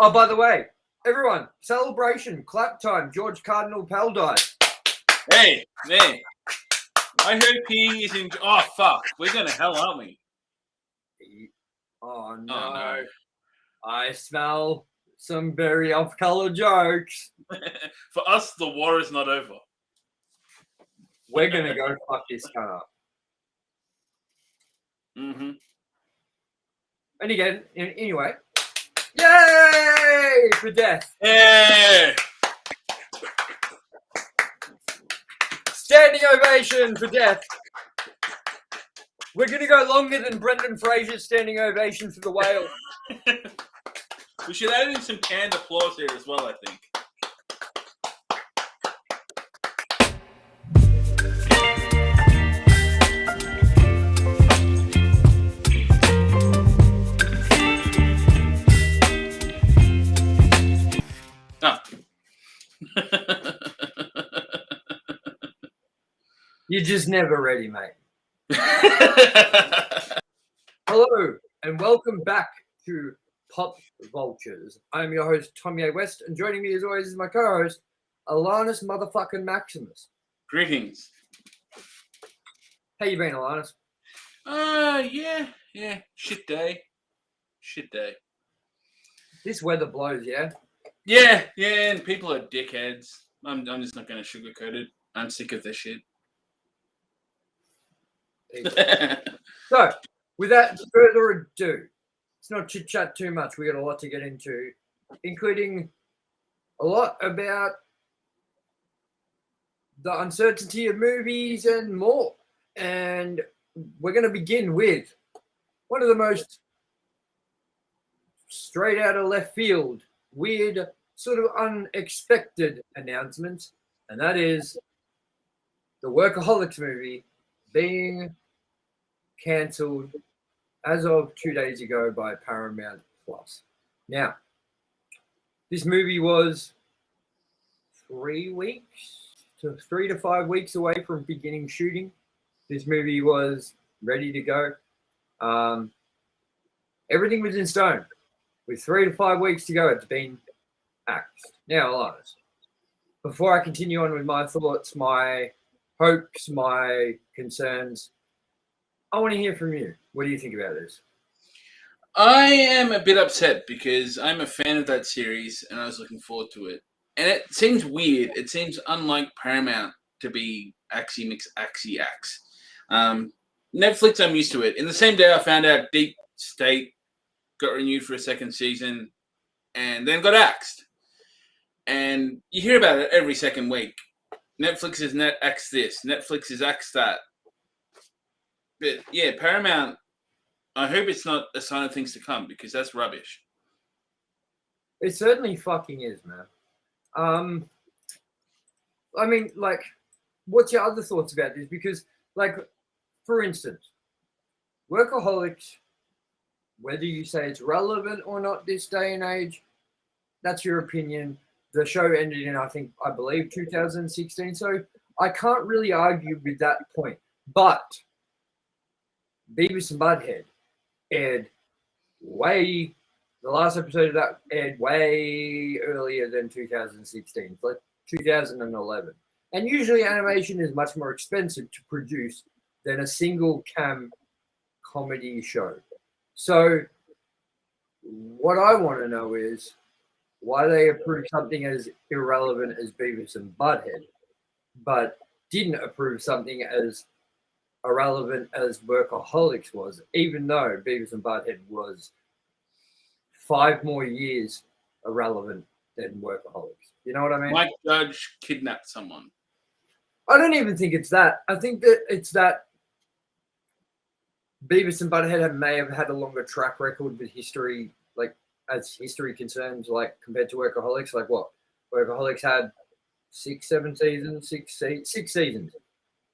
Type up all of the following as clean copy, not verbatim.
Oh, by the way, everyone, celebration, clap time. George Cardinal Pell died. Hey, man. I hope he is in. Oh, fuck. We're going to hell, aren't we? Oh, no. Oh, no. I smell some very off-color jokes. For us, the war is not over. We're going to go fuck this cunt up. Mm-hmm. And again, anyway, yay for death. Yeah. Standing ovation for death. We're going to go longer than Brendan Fraser's standing ovation for the whale. We should add in some canned applause here as well, I think. You're just never ready, mate. Hello, and welcome back to Pop Vultures. I'm your host, Tommy A. West, and joining me as always is my co-host, Alanis motherfucking Maximus. Greetings. How you been, Alanis? Yeah. Shit day. This weather blows, yeah? Yeah, and people are dickheads. I'm just not going to sugarcoat it. I'm sick of this shit. So, without further ado, let's not chit-chat too much. We got a lot to get into, including a lot about the uncertainty of movies and more. And we're going to begin with one of the most straight out of left field, weird, sort of unexpected announcements, and that is the Workaholics movie being cancelled as of 2 days ago by Paramount Plus. Now, this movie was 3 to 5 weeks away from beginning shooting. This movie was ready to go. Everything was in stone. With 3 to 5 weeks to go, it's been axed. Now, Elias, before I continue on with my thoughts, my hopes, my concerns, I want to hear from you. What do you think about this? I am a bit upset because I'm a fan of that series and I was looking forward to it. And it seems weird. It seems unlike Paramount to be axie mix axie axe. Netflix, I'm used to it. In the same day I found out Deep State got renewed for a second season and then got axed. And you hear about it every second week. Netflix is axed this. Netflix is axed that. But yeah, Paramount, I hope it's not a sign of things to come because that's rubbish. It certainly fucking is, man. I mean, like, what's your other thoughts about this? Because, like, for instance, Workaholics, whether you say it's relevant or not this day and age, that's your opinion. The show ended in, I believe, 2016. So I can't really argue with that point. But Beavis and Butthead aired the last episode of that aired way earlier than 2016, like 2011. And usually animation is much more expensive to produce than a single cam comedy show. So what I want to know is why they approved something as irrelevant as Beavis and Butthead, but didn't approve something as irrelevant as Workaholics was, even though Beavis and Butthead was 5 more years irrelevant than Workaholics. You know what I mean? Mike Judge kidnapped someone. I don't even think it's that. I think that it's that Beavis and Butthead may have had a longer track record with history, like as history concerns, like compared to Workaholics. Like what? Workaholics had 6 seasons.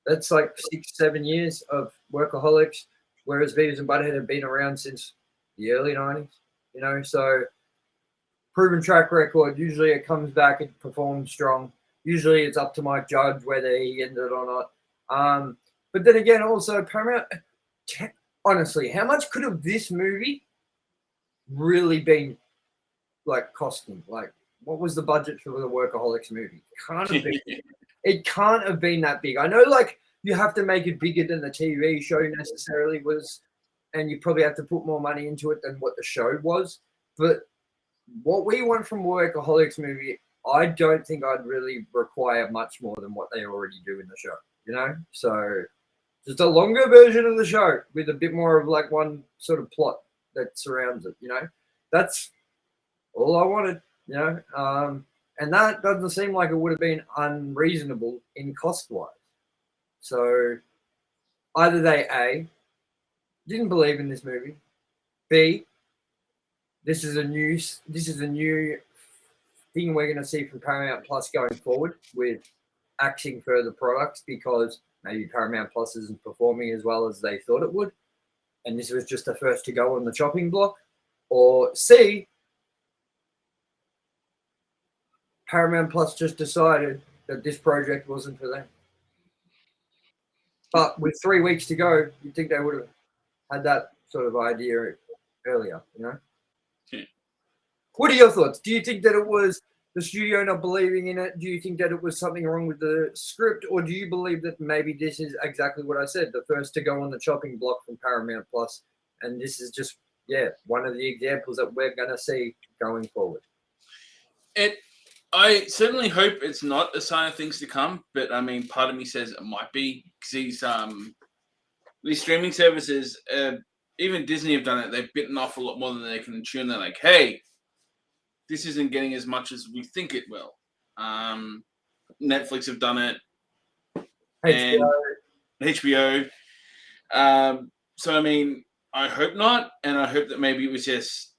That's like 6-7 years of Workaholics, whereas Beavis and Butthead have been around since the early 90s. You know, so proven track record. Usually it comes back, it performs strong. Usually it's up to Mike Judge whether he ended or not. But then again, also Paramount, honestly, how much could have this movie really been like costing? Like, what was the budget for the Workaholics movie? It can't have been that big. I know, like, you have to make it bigger than the TV show necessarily was, and you probably have to put more money into it than what the show was. But what we want from Workaholics movie, I don't think I'd really require much more than what they already do in the show, you know? So just a longer version of the show with a bit more of like one sort of plot that surrounds it, you know? That's all I wanted, you know? And that doesn't seem like it would have been unreasonable in cost-wise. So either they, A, didn't believe in this movie, B, this is a new thing we're going to see from Paramount Plus going forward with axing further products because maybe Paramount Plus isn't performing as well as they thought it would, and this was just the first to go on the chopping block. Or C, Paramount Plus just decided that this project wasn't for them. But with 3 weeks to go, you'd think they would have had that sort of idea earlier, you know? What are your thoughts? Do you think that it was the studio not believing in it? Do you think that it was something wrong with the script? Or do you believe that maybe this is exactly what I said, the first to go on the chopping block from Paramount Plus, and this is just, one of the examples that we're going to see going forward? I certainly hope it's not a sign of things to come, but I mean, part of me says it might be because these streaming services, even Disney have done it. They've bitten off a lot more than they can chew, and they're like, hey, this isn't getting as much as we think it will. Netflix have done it. And HBO. So, I mean, I hope not. And I hope that maybe it was just,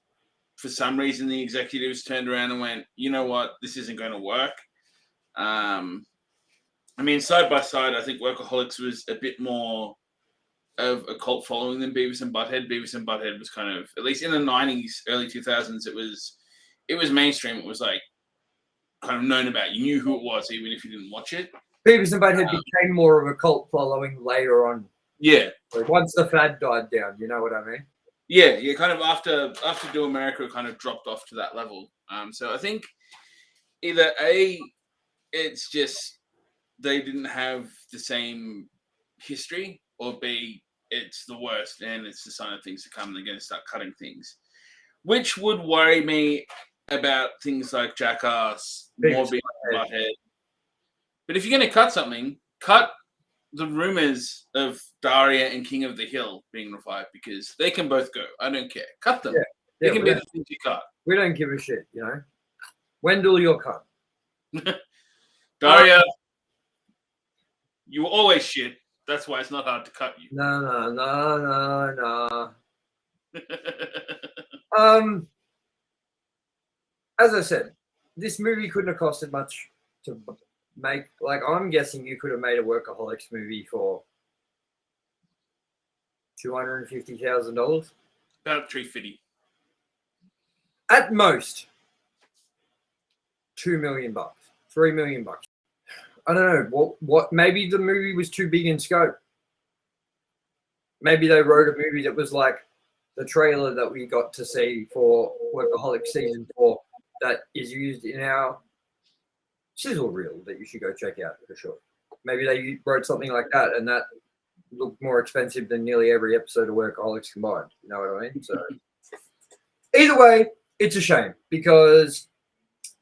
for some reason, the executives turned around and went, you know what, this isn't going to work. I mean, side by side, I think Workaholics was a bit more of a cult following than Beavis and Butthead. Beavis and Butthead was kind of, at least in the 90s, early 2000s, it was mainstream. It was like kind of known about. You knew who it was, even if you didn't watch it. Beavis and Butthead became more of a cult following later on. Yeah. Like once the fad died down, you know what I mean? Yeah, kind of after Do America kind of dropped off to that level. So I think either A, it's just they didn't have the same history, or B, it's the worst and it's the sign of things to come and they're going to start cutting things. Which would worry me about things like Jackass, more Beavis and Butthead. But if you're going to cut something, cut the rumors of Daria and King of the Hill being revived, because they can both go. I don't care. Cut them. They can be the things you cut. We don't give a shit, you know. Wendell, you're cut. Daria, you were always shit. That's why it's not hard to cut you. No. As I said, this movie couldn't have costed much to make. Like, I'm guessing you could have made a Workaholics movie for $250,000. About $350. At most, $2 million, $3 million. I don't know what. Maybe the movie was too big in scope. Maybe they wrote a movie that was like the trailer that we got to see for Workaholics season 4 that is used in our sizzle reel that you should go check out for sure. Maybe they wrote something like that, and that looked more expensive than nearly every episode of Workaholics combined. You know what I mean? So either way, it's a shame because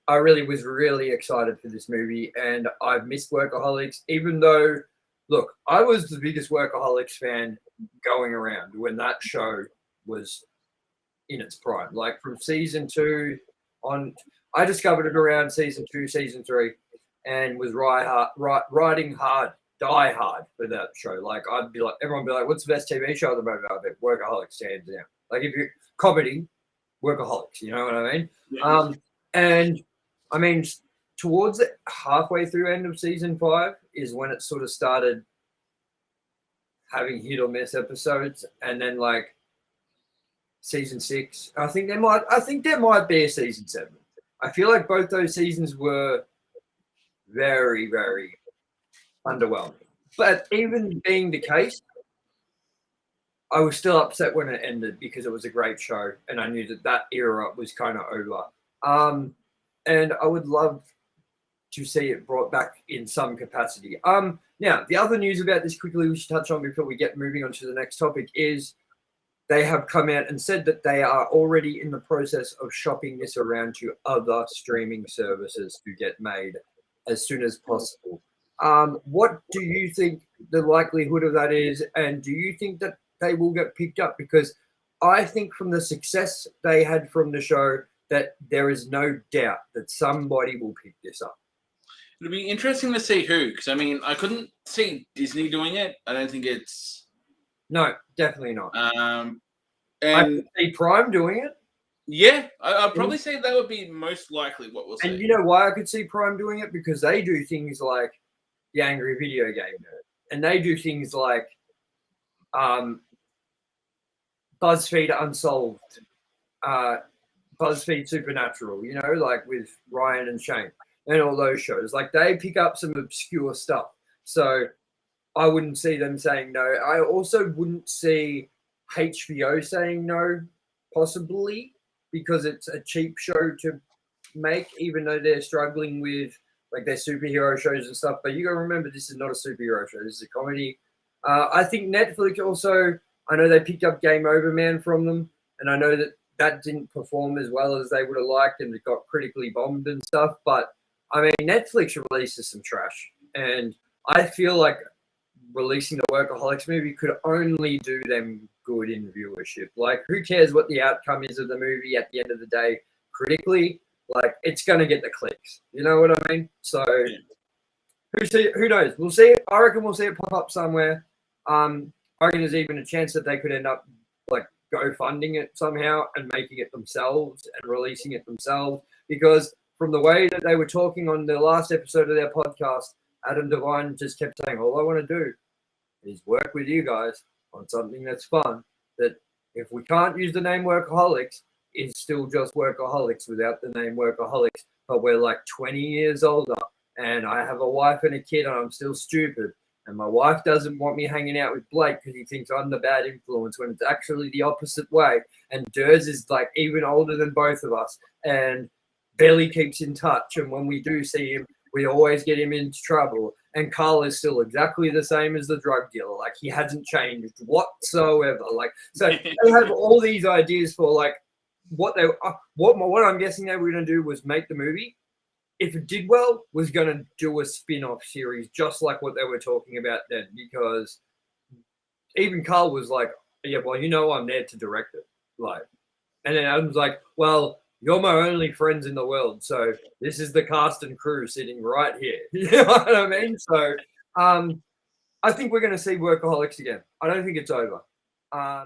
I really was really excited for this movie, and I've missed Workaholics, even though, look, I was the biggest Workaholics fan going around when that show was in its prime. Like from season 2 on, I discovered it around season 2, season 3, and was riding hard, die hard for that show. Like I'd be like, everyone would be like, "What's the best TV show at the moment?" I'd be Workaholics, hands down. Like if you're comedy, Workaholics. You know what I mean? Yeah. And I mean, towards halfway through end of season 5 is when it sort of started having hit or miss episodes, and then like season 6, I think there might be a season 7. I feel like both those seasons were very, very underwhelming. But even being the case, I was still upset when it ended because it was a great show, and I knew that era was kind of over. And I would love to see it brought back in some capacity. Now, the other news about this quickly we should touch on before we get moving on to the next topic is they have come out and said that they are already in the process of shopping this around to other streaming services to get made as soon as possible. What do you think the likelihood of that is, and do you think that they will get picked up? Because I think from the success they had from the show that there is no doubt that somebody will pick this up. It'll be interesting to see who, because I mean, I couldn't see Disney doing it. I don't think it's. No, definitely not. I And could see Prime doing it. yeah, I'd probably say that would be most likely what we'll see. And you know why I could see Prime doing it? Because they do things like the Angry Video Game Nerd, and they do things like BuzzFeed Unsolved, BuzzFeed Supernatural, you know, like with Ryan and Shane and all those shows. Like they pick up some obscure stuff. So I wouldn't see them saying no. I also wouldn't see HBO saying no, possibly, because it's a cheap show to make, even though they're struggling with like their superhero shows and stuff. But you gotta remember, this is not a superhero show. This is a comedy. I think Netflix also, I know they picked up Game Over Man from them, and I know that didn't perform as well as they would have liked, and it got critically bombed and stuff. But I mean, Netflix releases some trash, and I feel like releasing the Workaholics movie could only do them good in viewership. Like, who cares what the outcome is of the movie at the end of the day? Critically, like, it's gonna get the clicks. You know what I mean? So, who knows? We'll see it. I reckon we'll see it pop up somewhere. I reckon there's even a chance that they could end up like GoFunding it somehow and making it themselves and releasing it themselves. Because from the way that they were talking on the last episode of their podcast, Adam Devine just kept saying, all I want to do is work with you guys on something that's fun. That if we can't use the name Workaholics, it's still just Workaholics without the name Workaholics. But we're like 20 years older, and I have a wife and a kid, and I'm still stupid. And my wife doesn't want me hanging out with Blake because he thinks I'm the bad influence, when it's actually the opposite way. And Durs is like even older than both of us and barely keeps in touch. And when we do see him, we always get him into trouble. And Carl is still exactly the same as the drug dealer. Like, he hasn't changed whatsoever. Like, so they have all these ideas for like what I'm guessing they were going to do was make the movie. If it did well, was going to do a spin-off series, just like what they were talking about then. Because even Carl was like, yeah, well, you know, I'm there to direct it. Like, and then Adam's like, well, you're my only friends in the world, so this is the cast and crew sitting right here. You know what I mean? So I think we're going to see Workaholics again. I don't think it's over. But I